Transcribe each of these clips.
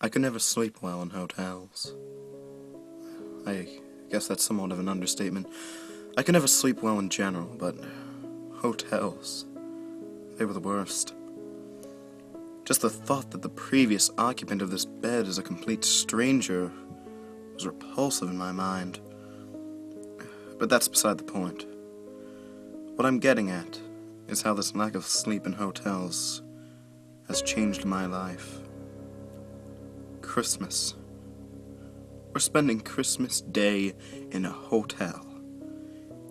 I could never sleep well in hotels. I guess that's somewhat of an understatement. I could never sleep well in general, but hotels, they were the worst. Just the thought that the previous occupant of this bed is a complete stranger was repulsive in my mind. But that's beside the point. What I'm getting at is how this lack of sleep in hotels has changed my life. Christmas. We're spending Christmas Day in a hotel.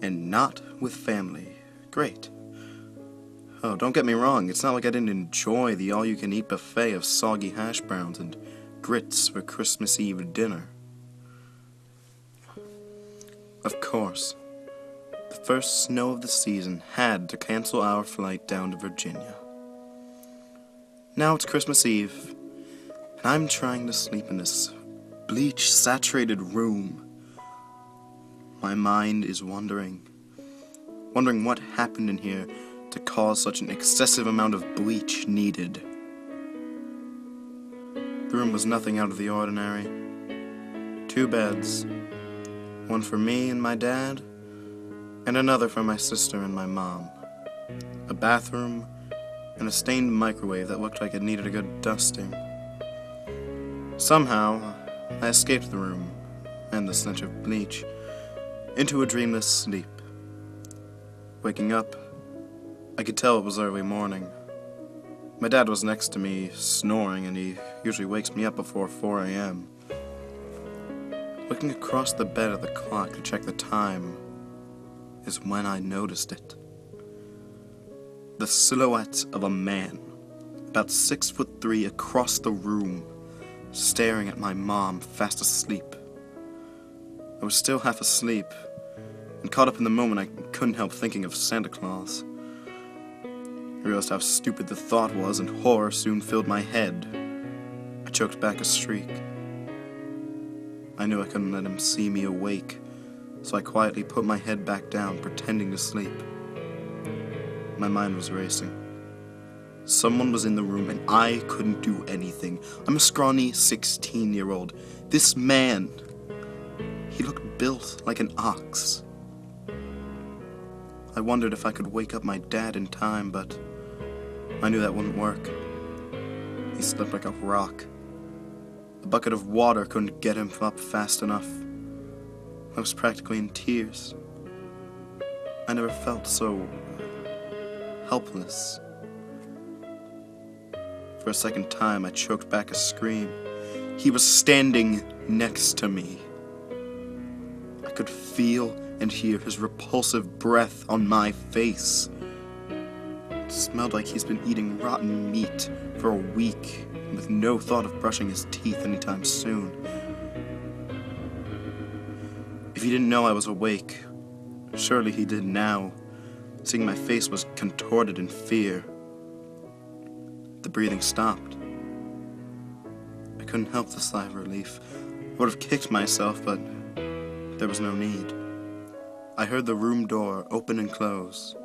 And not with family. Great. Oh, don't get me wrong, it's not like I didn't enjoy the all-you-can-eat buffet of soggy hash browns and grits for Christmas Eve dinner. Of course, the first snow of the season had to cancel our flight down to Virginia. Now it's Christmas Eve, and I'm trying to sleep in this bleach-saturated room. My mind is wondering what happened in here to cause such an excessive amount of bleach needed. The room was nothing out of the ordinary. 2 beds, one for me and my dad, and another for my sister and my mom. A bathroom, and a stained microwave that looked like it needed a good dusting. Somehow, I escaped the room, and the stench of bleach, into a dreamless sleep. Waking up, I could tell it was early morning. My dad was next to me, snoring, and he usually wakes me up before 4 a.m. Looking across the bed at the clock to check the time is when I noticed it. The silhouette of a man, about 6'3", across the room, staring at my mom, fast asleep. I was still half asleep, and caught up in the moment I couldn't help thinking of Santa Claus. I realized how stupid the thought was, and horror soon filled my head. I choked back a shriek. I knew I couldn't let him see me awake, so I quietly put my head back down, pretending to sleep. My mind was racing. Someone was in the room, and I couldn't do anything. I'm a scrawny 16-year-old. This man, he looked built like an ox. I wondered if I could wake up my dad in time, but I knew that wouldn't work. He slept like a rock. A bucket of water couldn't get him up fast enough. I was practically in tears. I never felt so helpless. For a second time, I choked back a scream. He was standing next to me. I could feel and hear his repulsive breath on my face. It smelled like he's been eating rotten meat for a week, with no thought of brushing his teeth anytime soon. If he didn't know I was awake, surely he did now, seeing my face was contorted in fear. The breathing stopped. I couldn't help the sigh of relief. I would have kicked myself, but there was no need. I heard the room door open and close.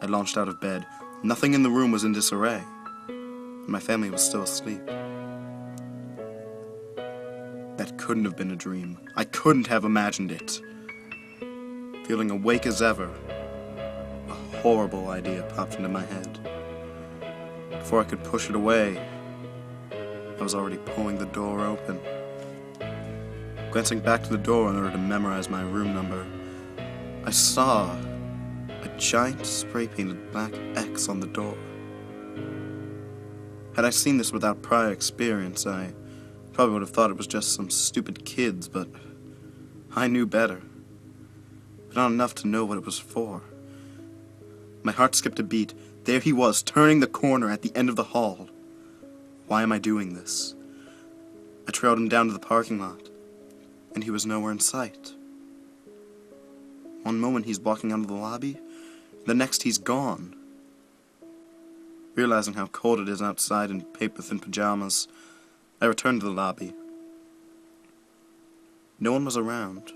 I launched out of bed. Nothing in the room was in disarray. My family was still asleep. That couldn't have been a dream. I couldn't have imagined it. Feeling awake as ever, a horrible idea popped into my head. Before I could push it away, I was already pulling the door open. Glancing back to the door in order to memorize my room number, I saw a giant spray-painted black X on the door. Had I seen this without prior experience, I probably would have thought it was just some stupid kids, but I knew better. But not enough to know what it was for. My heart skipped a beat. There he was, turning the corner at the end of the hall. Why am I doing this? I trailed him down to the parking lot, and he was nowhere in sight. One moment he's walking out of the lobby, the next he's gone. Realizing how cold it is outside in paper-thin pajamas, I returned to the lobby. No one was around.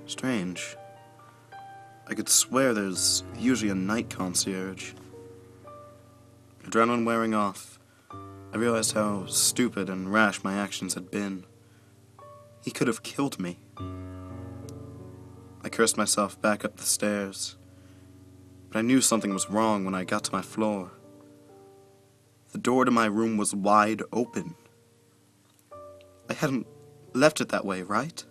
Strange. I could swear there's usually a night concierge. Adrenaline wearing off, I realized how stupid and rash my actions had been. He could have killed me. I cursed myself back up the stairs, but I knew something was wrong when I got to my floor. The door to my room was wide open. I hadn't left it that way, right?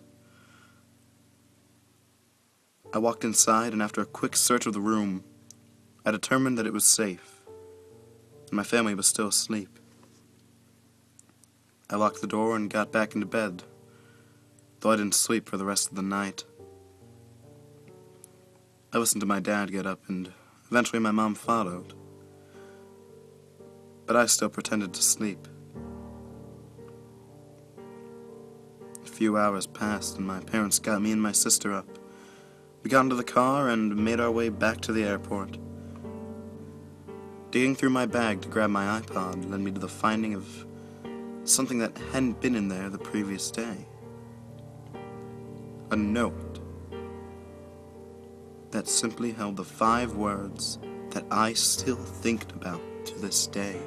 I walked inside, and after a quick search of the room, I determined that it was safe, and my family was still asleep. I locked the door and got back into bed, though I didn't sleep for the rest of the night. I listened to my dad get up, and eventually my mom followed. But I still pretended to sleep. A few hours passed, and my parents got me and my sister up. We got into the car and made our way back to the airport. Digging through my bag to grab my iPod led me to the finding of something that hadn't been in there the previous day. A note that simply held the 5 words that I still think about to this day.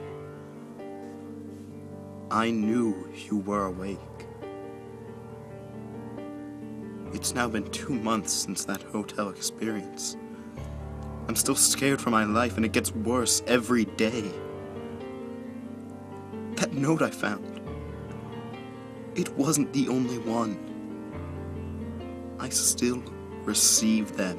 I knew you were awake. It's now been 2 months since that hotel experience. I'm still scared for my life, and it gets worse every day. That note I found, it wasn't the only one. I still receive them.